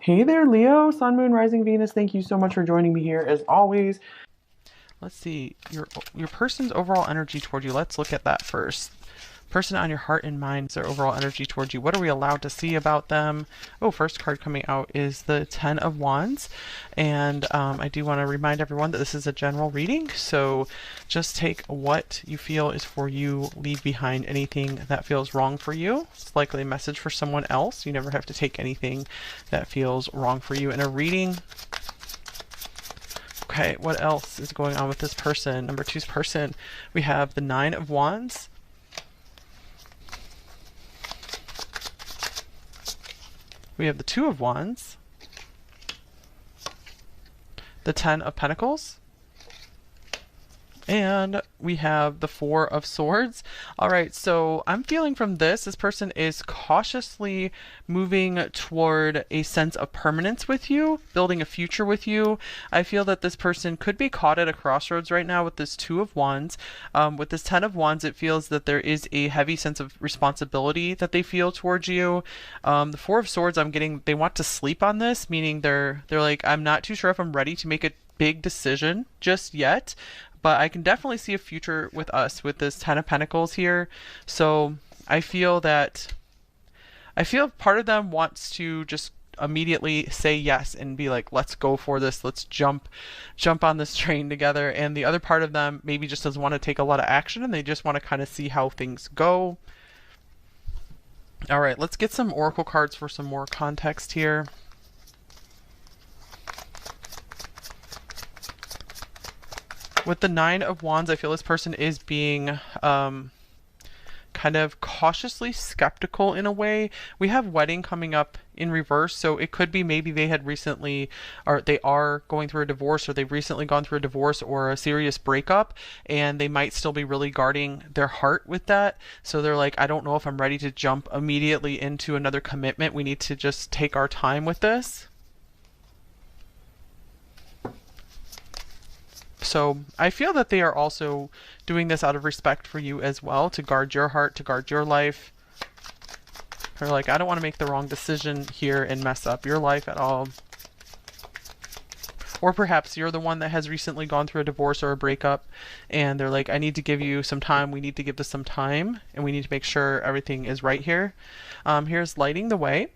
Hey there, Leo, Sun, Moon, Rising, Venus. Thank you so much for joining me here as always. Let's see your person's overall energy toward you. Let's look at that first. Person on your heart and mind is their overall energy towards you. What are we allowed to see about them? Oh, first card coming out is the Ten of Wands. And I do want to remind everyone that this is a general reading. So just take what you feel is for you. Leave behind anything that feels wrong for you. It's likely a message for someone else. You never have to take anything that feels wrong for you in a reading. Okay, what else is going on with this person? Number two's person. We have the Nine of Wands. We have the Two of Wands, the Ten of Pentacles, and we have the Four of Swords. All right, so I'm feeling from this person is cautiously moving toward a sense of permanence with you, building a future with you. I feel that this person could be caught at a crossroads right now with this Two of Wands. With this Ten of Wands, it feels that there is a heavy sense of responsibility that they feel towards you. The Four of Swords, I'm getting, they want to sleep on this, meaning they're like, I'm not too sure if I'm ready to make a big decision just yet, but I can definitely see a future with us with this Ten of Pentacles here. So I feel part of them wants to just immediately say yes and be like, let's go for this, let's jump on this train together. And the other part of them maybe just doesn't want to take a lot of action and they just want to kind of see how things go. All right, let's get some oracle cards for some more context here. With the Nine of Wands, I feel this person is being kind of cautiously skeptical in a way. We have wedding coming up in reverse, so it could be maybe they had recently, or they are going through a divorce, or they've recently gone through a divorce or a serious breakup, and they might still be really guarding their heart with that. So they're like, I don't know if I'm ready to jump immediately into another commitment. We need to just take our time with this. So I feel that they are also doing this out of respect for you as well, to guard your heart, to guard your life. They're like, I don't want to make the wrong decision here and mess up your life at all. Or perhaps you're the one that has recently gone through a divorce or a breakup, and they're like, I need to give you some time, we need to give this some time, and we need to make sure everything is right here. Here's lighting the way.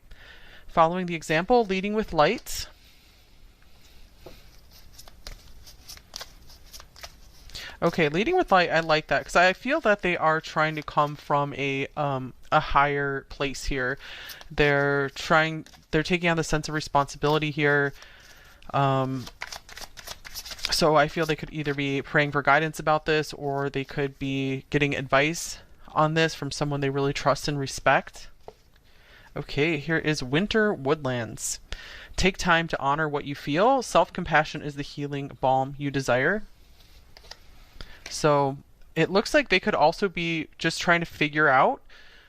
Following the example, leading with light. Okay, leading with light, I like that because I feel that they are trying to come from a higher place here. They're taking on the sense of responsibility here. So I feel they could either be praying for guidance about this, or they could be getting advice on this from someone they really trust and respect. Okay, here is Winter Woodlands. Take time to honor what you feel. Self-compassion is the healing balm you desire. So it looks like they could also be just trying to figure out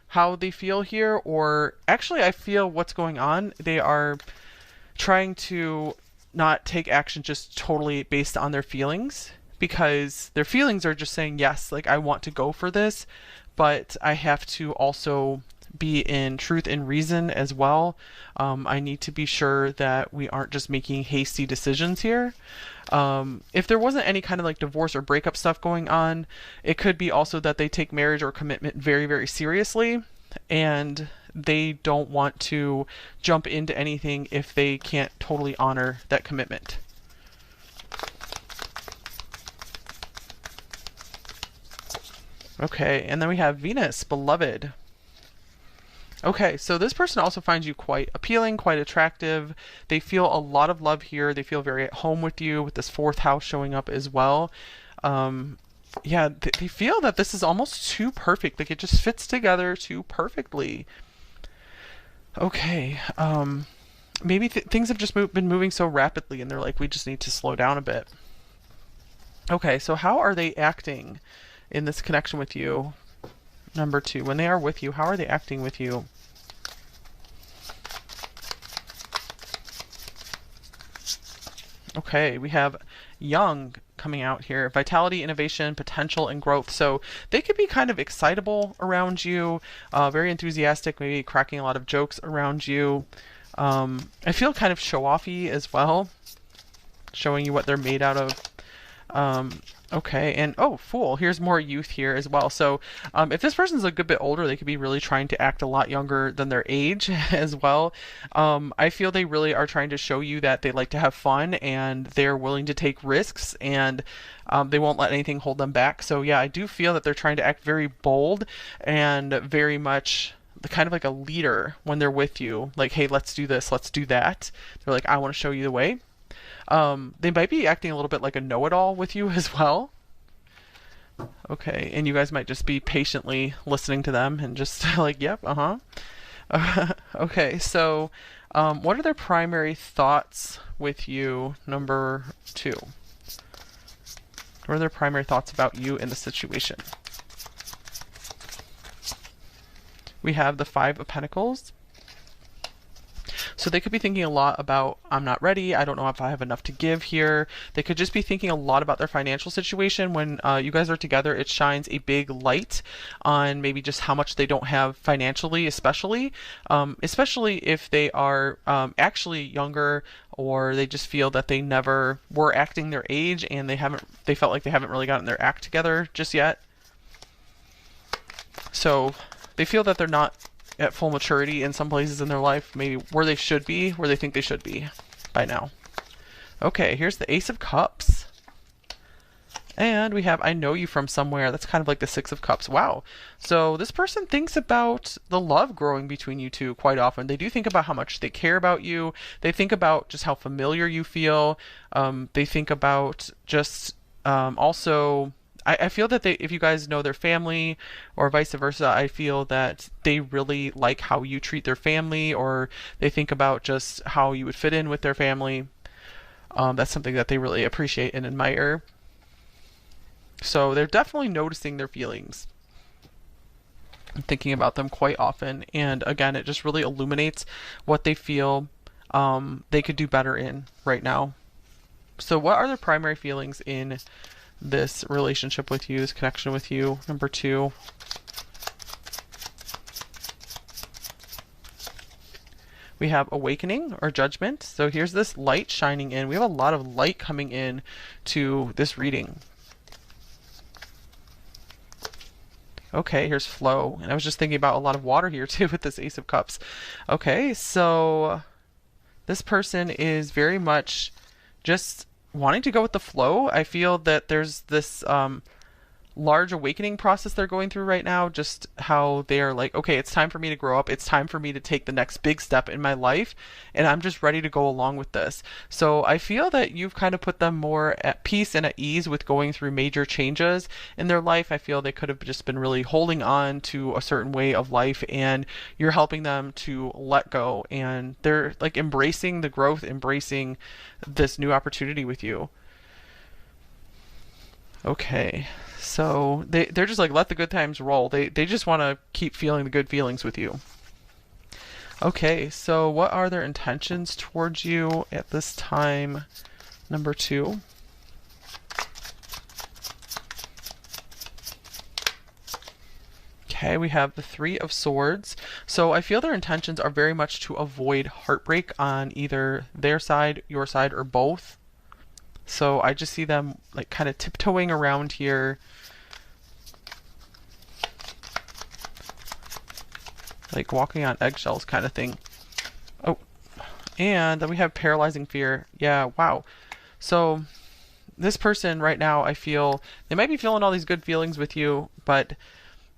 how they feel here, or actually I feel what's going on. They are trying to not take action just totally based on their feelings, because their feelings are just saying, yes, like I want to go for this, but I have to also be in truth and reason as well. I need to be sure that we aren't just making hasty decisions here. If there wasn't any kind of like divorce or breakup stuff going on, it could be also that they take marriage or commitment very, very seriously, and they don't want to jump into anything if they can't totally honor that commitment. Okay, and then we have Venus, beloved. Okay, so this person also finds you quite appealing, quite attractive. They feel a lot of love here. They feel very at home with you, with this fourth house showing up as well. Yeah, they feel that this is almost too perfect. Like it just fits together too perfectly. Okay, maybe things have just been moving so rapidly and they're like, we just need to slow down a bit. Okay, so how are they acting in this connection with you? Number two, when they are with you, how are they acting with you? Okay, we have young coming out here. Vitality, innovation, potential, and growth. So they could be kind of excitable around you, very enthusiastic, maybe cracking a lot of jokes around you. I feel kind of show-offy as well, showing you what they're made out of. Okay, and oh, Fool. Here's more youth here as well. So, if this person's a good bit older, they could be really trying to act a lot younger than their age as well. I feel they really are trying to show you that they like to have fun and they're willing to take risks and they won't let anything hold them back. So, yeah, I do feel that they're trying to act very bold and very much kind of like a leader when they're with you. Like, hey, let's do this, let's do that. They're like, I want to show you the way. They might be acting a little bit like a know-it-all with you as well. Okay, and you guys might just be patiently listening to them and just like, yep, okay, so what are their primary thoughts with you, number 2? What are their primary thoughts about you in the situation? We have the 5 of Pentacles. So they could be thinking a lot about, I'm not ready, I don't know if I have enough to give here. They could just be thinking a lot about their financial situation. When you guys are together, it shines a big light on maybe just how much they don't have financially, especially if they are actually younger, or they just feel that they never were acting their age and they felt like they haven't really gotten their act together just yet. So they feel that they're not at full maturity in some places in their life, maybe where they should be, where they think they should be by now. Okay, here's the Ace of Cups. And we have, I know you from somewhere. That's kind of like the 6 of Cups. Wow. So this person thinks about the love growing between you two quite often. They do think about how much they care about you. They think about just how familiar you feel. They think about just also... I feel that if you guys know their family or vice versa, I feel that they really like how you treat their family, or they think about just how you would fit in with their family. That's something that they really appreciate and admire. So they're definitely noticing their feelings and thinking about them quite often. And again, it just really illuminates what they feel they could do better in right now. So what are their primary feelings in this relationship with you, this connection with you, number 2? We have awakening or judgment. So here's this light shining in. We have a lot of light coming in to this reading. Okay, here's flow. And I was just thinking about a lot of water here too with this Ace of Cups. Okay, so this person is very much just wanting to go with the flow. I feel that there's this large awakening process they're going through right now, just how they're like, okay, it's time for me to grow up, it's time for me to take the next big step in my life, and I'm just ready to go along with this. So I feel that you've kind of put them more at peace and at ease with going through major changes in their life. I feel they could have just been really holding on to a certain way of life, and you're helping them to let go, and they're like embracing the growth, embracing this new opportunity with you. Okay, so they're just like, let the good times roll. They just want to keep feeling the good feelings with you. Okay, so what are their intentions towards you at this time, number 2? Okay, we have the 3 of Swords. So I feel their intentions are very much to avoid heartbreak on either their side, your side, or both. So I just see them like kind of tiptoeing around here, like walking on eggshells kind of thing. Oh, and then we have paralyzing fear. Yeah, wow. So this person right now, I feel they might be feeling all these good feelings with you, but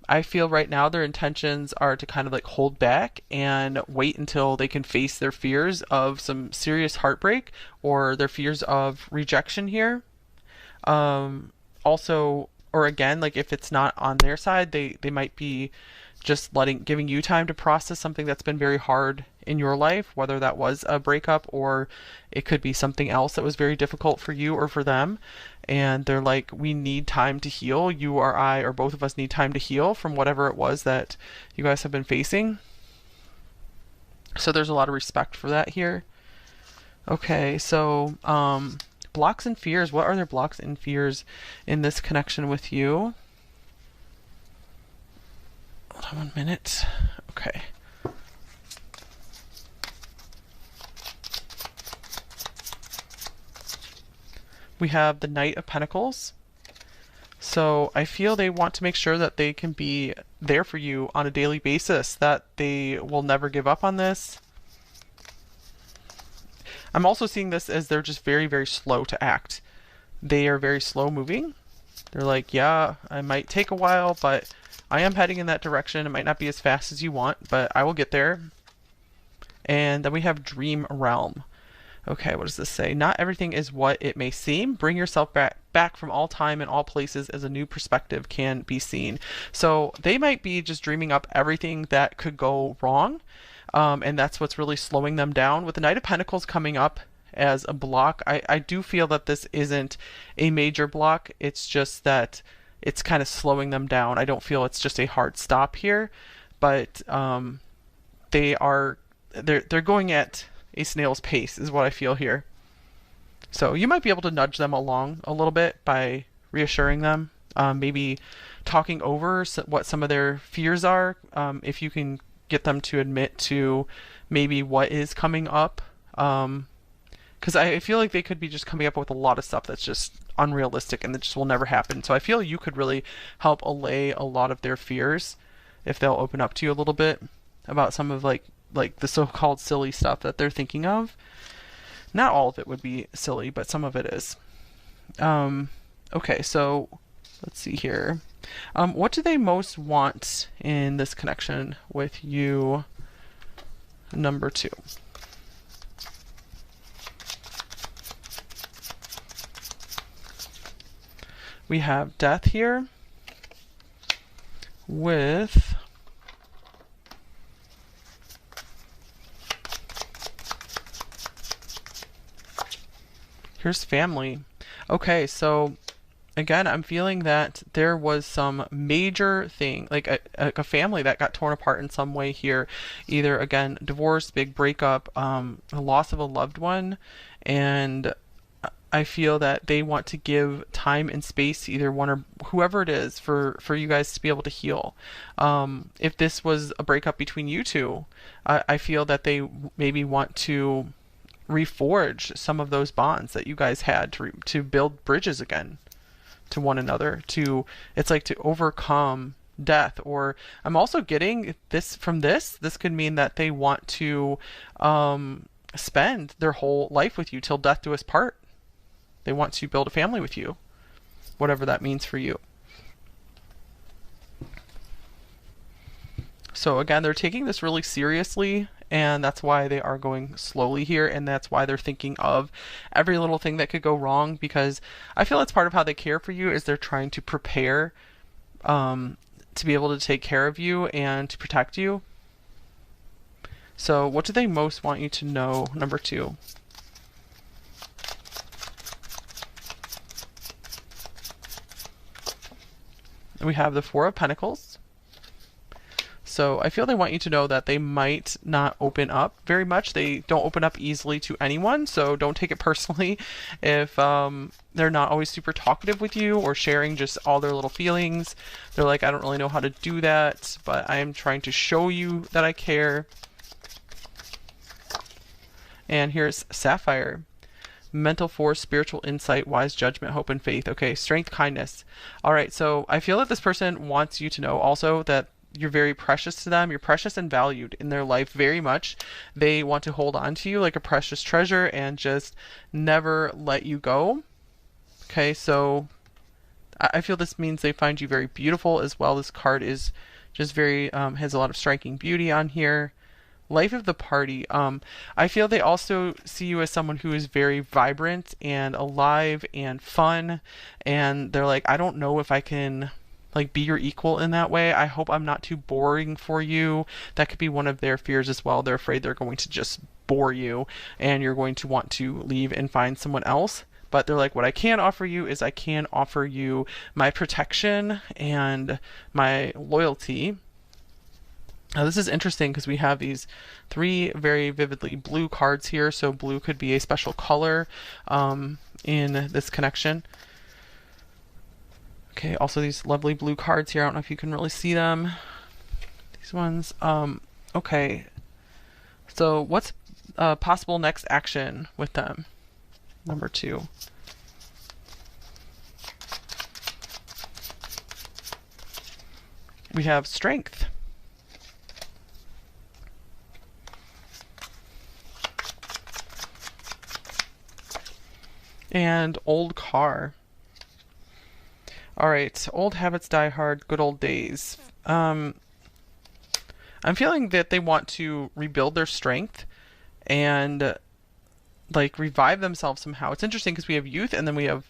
I feel right now their intentions are to kind of like hold back and wait until they can face their fears of some serious heartbreak or their fears of rejection here. Also, or again, like if it's not on their side, they might be just giving you time to process something that's been very hard in your life, whether that was a breakup or it could be something else that was very difficult for you or for them. And they're like, we need time to heal. You or I or both of us need time to heal from whatever it was that you guys have been facing. So there's a lot of respect for that here. Okay, so blocks and fears. What are their blocks and fears in this connection with you? Hold on 1 minute. Okay. We have the Knight of Pentacles. So I feel they want to make sure that they can be there for you on a daily basis, that they will never give up on this. I'm also seeing this as they're just very, very slow to act. They are very slow moving. They're like, yeah, I might take a while, but I am heading in that direction. It might not be as fast as you want, but I will get there. And then we have Dream Realm. Okay, what does this say? Not everything is what it may seem. Bring yourself back from all time and all places as a new perspective can be seen. So they might be just dreaming up everything that could go wrong. And that's what's really slowing them down. With the Knight of Pentacles coming up as a block, I do feel that this isn't a major block. It's just that it's kind of slowing them down. I don't feel it's just a hard stop here, but they're going at a snail's pace is what I feel here. So you might be able to nudge them along a little bit by reassuring them, maybe talking over what some of their fears are, if you can get them to admit to maybe what is coming up. Because I feel like they could be just coming up with a lot of stuff that's just unrealistic and that just will never happen. So I feel you could really help allay a lot of their fears if they'll open up to you a little bit about some of like the so-called silly stuff that they're thinking of. Not all of it would be silly, but some of it is. Okay, so let's see here. What do they most want in this connection with you, number 2? We have Death here with here's Family. Okay, so again, I'm feeling that there was some major thing, like a family that got torn apart in some way here. Either, again, divorce, big breakup, the loss of a loved one, and I feel that they want to give time and space to either one or whoever it is for you guys to be able to heal. If this was a breakup between you two, I feel that they maybe want to reforge some of those bonds that you guys had to build bridges again to one another. It's like to overcome death. Or I'm also getting this from this could mean that they want to spend their whole life with you till death do us part. They want to build a family with you, whatever that means for you. So again, they're taking this really seriously, and that's why they are going slowly here, and that's why they're thinking of every little thing that could go wrong, because I feel that's part of how they care for you, is they're trying to prepare to be able to take care of you and to protect you. So what do they most want you to know, number 2? We have the Four of Pentacles. So I feel they want you to know that they might not open up very much. They don't open up easily to anyone, so don't take it personally if they're not always super talkative with you or sharing just all their little feelings. They're like, I don't really know how to do that, but I am trying to show you that I care. And here's Sapphire. Mental force, spiritual insight, wise judgment, hope, and faith. Okay, strength, kindness. All right, so I feel that this person wants you to know also that you're very precious to them. You're precious and valued in their life very much. They want to hold on to you like a precious treasure and just never let you go. Okay, so I feel this means they find you very beautiful as well. This card is just very, has a lot of striking beauty on here. Life of the party. I feel they also see you as someone who is very vibrant and alive and fun, and they're like, I don't know if I can like be your equal in that way. I hope I'm not too boring for you. That could be one of their fears as well. They're afraid they're going to just bore you and you're going to want to leave and find someone else. But they're like, what I can offer you is I can offer you my protection and my loyalty. Now this is interesting because we have these 3 very vividly blue cards here, so blue could be a special color in this connection. Okay, also these lovely blue cards here, I don't know if you can really see them. These ones. Okay, so what's possible next action with them? Number 2. We have strength. And old car. All right, old habits die hard, good old days. I'm feeling that they want to rebuild their strength and like revive themselves somehow. It's interesting because we have youth and then we have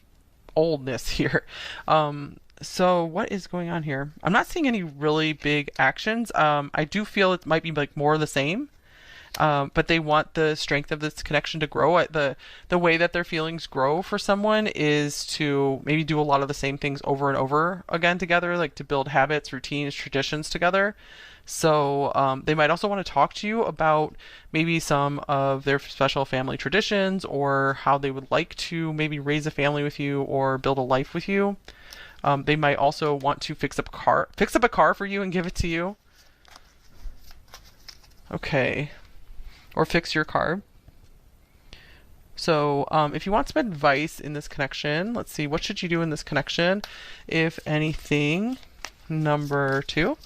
oldness here. So what is going on here? I'm not seeing any really big actions. I do feel it might be like more of the same. But they want the strength of this connection to grow. The way that their feelings grow for someone is to maybe do a lot of the same things over and over again together, like to build habits, routines, traditions together. So they might also want to talk to you about maybe some of their special family traditions or how they would like to maybe raise a family with you or build a life with you. They might also want to fix up a car for you and give it to you. Okay. Or fix your car. So if you want some advice in this connection, let's see, what should you do in this connection? If anything, number 2.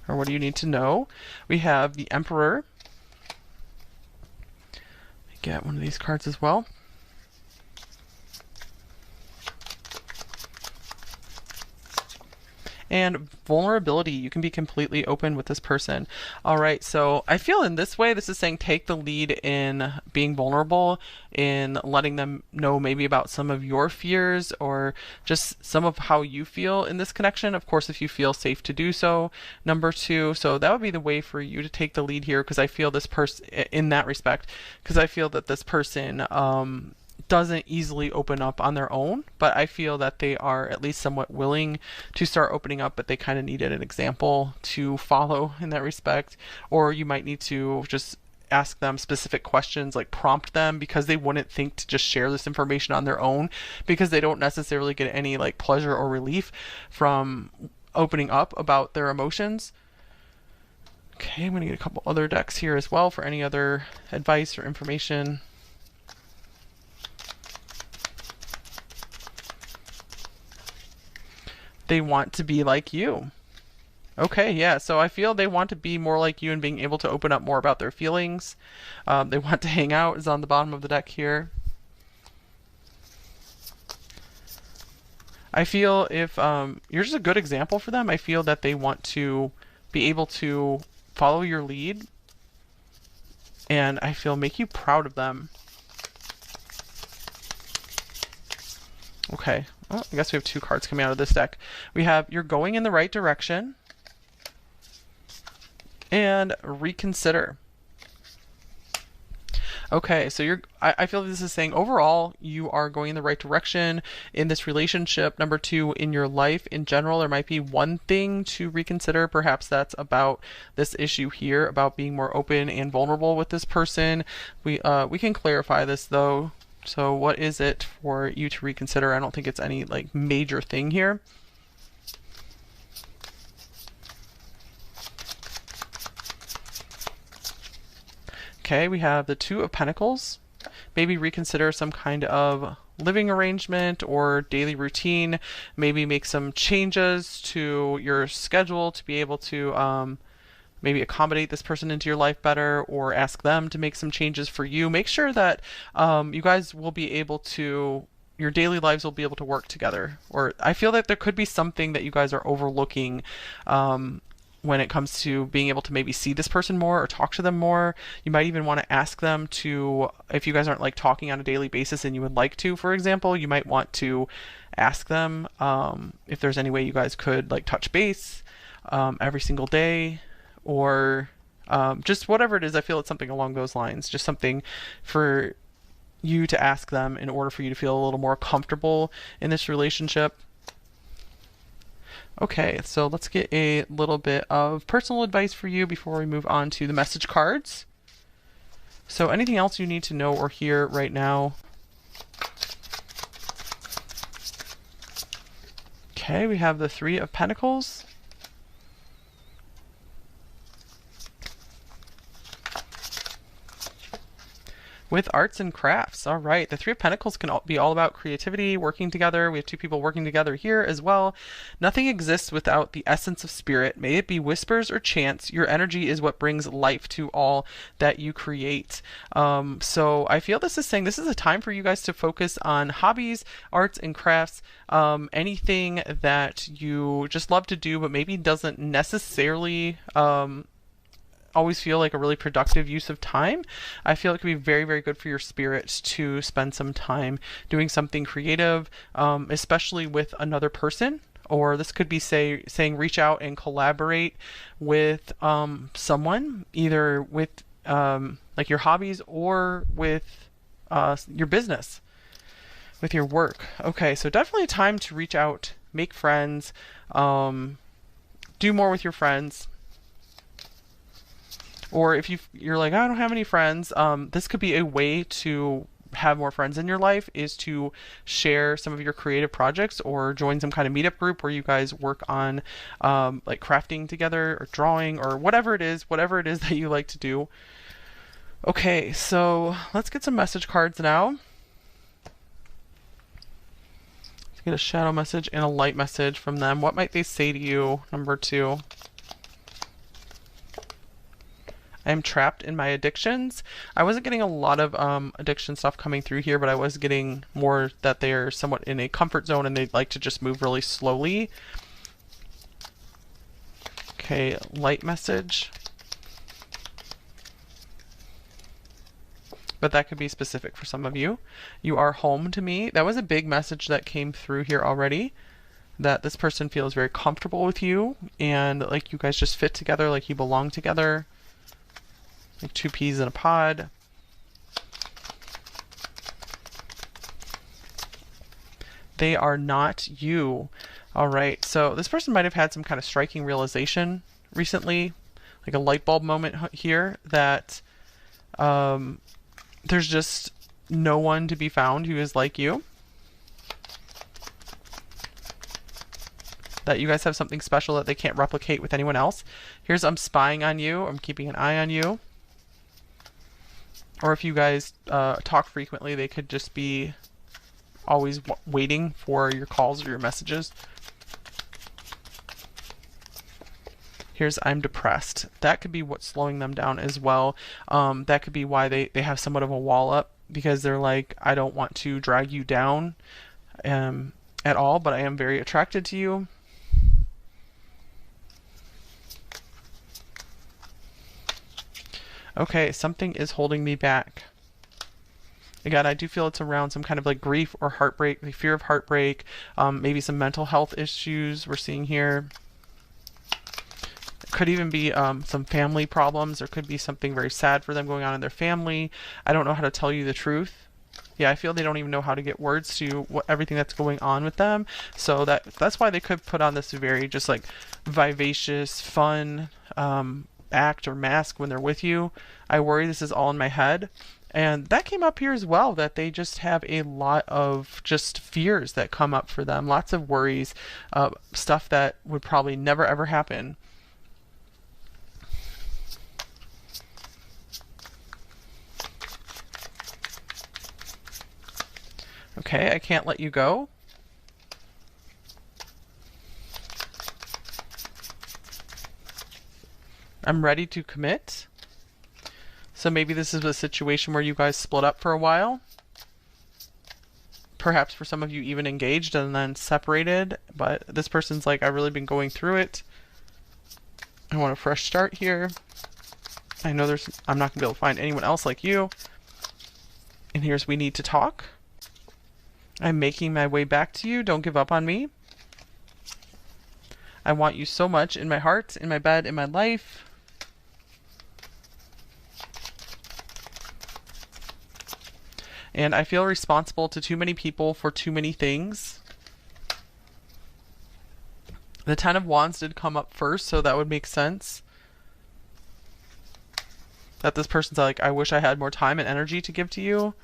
Or what do you need to know? We have the Emperor. Get one of these cards as well. And vulnerability. You can be completely open with this person. All right, so I feel in this way, this is saying take the lead in being vulnerable, in letting them know maybe about some of your fears or just some of how you feel in this connection. Of course, if you feel safe to do so, number 2. So that would be the way for you to take the lead here, because I feel this person, in that respect, because I feel that this person, doesn't easily open up on their own, but I feel that they are at least somewhat willing to start opening up, but they kind of needed an example to follow in that respect. Or you might need to just ask them specific questions, like prompt them, because they wouldn't think to just share this information on their own, because they don't necessarily get any like pleasure or relief from opening up about their emotions. Okay, I'm going to get a couple other decks here as well for any other advice or information. They want to be like you. Okay, yeah, so I feel they want to be more like you and being able to open up more about their feelings. They want to hang out is on the bottom of the deck here. I feel if you're just a good example for them, I feel that they want to be able to follow your lead, and I feel make you proud of them. Okay, well, I guess we have 2 cards coming out of this deck. We have you're going in the right direction and reconsider. Okay, so I feel this is saying overall you are going in the right direction in this relationship. Number 2, in your life in general, there might be one thing to reconsider. Perhaps that's about this issue here, about being more open and vulnerable with this person. We can clarify this though. So what is it for you to reconsider? I don't think it's any like major thing here. Okay, we have the 2 of Pentacles. Maybe reconsider some kind of living arrangement or daily routine. Maybe make some changes to your schedule to be able to maybe accommodate this person into your life better, or ask them to make some changes for you. Make sure that you guys will be able to, your daily lives will be able to work together. Or I feel that there could be something that you guys are overlooking when it comes to being able to maybe see this person more or talk to them more. You might even want to ask them to, if you guys aren't like talking on a daily basis and you would like to, for example, you might want to ask them if there's any way you guys could like touch base every single day, or just whatever it is. I feel it's something along those lines, just something for you to ask them in order for you to feel a little more comfortable in this relationship. Okay, so let's get a little bit of personal advice for you before we move on to the message cards. So anything else you need to know or hear right now? Okay, we have the 3 of Pentacles. With arts and crafts. All right. The Three of Pentacles can be all about creativity, working together. We have two people working together here as well. Nothing exists without the essence of spirit. May it be whispers or chants. Your energy is what brings life to all that you create. So I feel this is saying this is a time for you guys to focus on hobbies, arts and crafts, anything that you just love to do, but maybe doesn't necessarily always feel like a really productive use of time. I feel it could be very, very good for your spirit to spend some time doing something creative, especially with another person. Or this could be saying reach out and collaborate with someone, either with like your hobbies or with your business, with your work. Okay, so definitely time to reach out, make friends, do more with your friends. Or if you're like, I don't have any friends, this could be a way to have more friends in your life, is to share some of your creative projects or join some kind of meetup group where you guys work on like crafting together or drawing or whatever it is that you like to do. Okay, so let's get some message cards now. Let's get a shadow message and a light message from them. What might they say to you, number 2? I am trapped in my addictions. I wasn't getting a lot of addiction stuff coming through here, but I was getting more that they're somewhat in a comfort zone and they'd like to just move really slowly. Okay, light message. But that could be specific for some of you. You are home to me. That was a big message that came through here already. That this person feels very comfortable with you and like you guys just fit together, like you belong together. Like two peas in a pod. They are not you. All right. So this person might have had some kind of striking realization recently, like a light bulb moment here that there's just no one to be found who is like you. That you guys have something special that they can't replicate with anyone else. Here's I'm spying on you. I'm keeping an eye on you. Or if you guys talk frequently, they could just be always waiting for your calls or your messages. Here's I'm depressed. That could be what's slowing them down as well. That could be why they have somewhat of a wall up, because they're like, I don't want to drag you down at all, but I am very attracted to you. Okay, something is holding me back. Again, I do feel it's around some kind of like grief or heartbreak, the fear of heartbreak, maybe some mental health issues we're seeing here. It could even be some family problems. There could be something very sad for them going on in their family. I don't know how to tell you the truth. Yeah, I feel they don't even know how to get words to everything that's going on with them. So that's why they could put on this very just like vivacious, fun, act or mask when they're with you. I worry this is all in my head. And that came up here as well, that they just have a lot of just fears that come up for them, lots of worries, stuff that would probably never ever happen. Okay, I can't let you go. I'm ready to commit. So maybe this is a situation where you guys split up for a while. Perhaps for some of you even engaged and then separated. But this person's like, I've really been going through it. I want a fresh start here. I know I'm not going to be able to find anyone else like you. And here's we need to talk. I'm making my way back to you. Don't give up on me. I want you so much in my heart, in my bed, in my life. And I feel responsible to too many people for too many things. The Ten of Wands did come up first, so that would make sense. That this person's like, I wish I had more time and energy to give to you.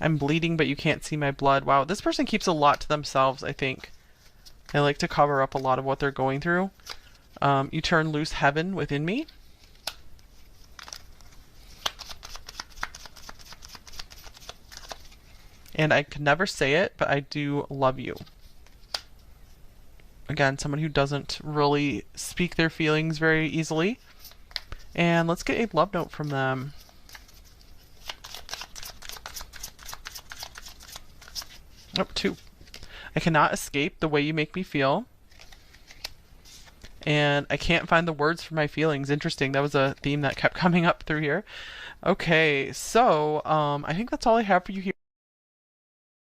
I'm bleeding, but you can't see my blood. Wow, this person keeps a lot to themselves, I think. They like to cover up a lot of what they're going through. You turn loose heaven within me. And I could never say it, but I do love you. Again, someone who doesn't really speak their feelings very easily. And let's get a love note from them. Oh, 2. I cannot escape the way you make me feel. And I can't find the words for my feelings. Interesting. That was a theme that kept coming up through here. Okay, so I think that's all I have for you here.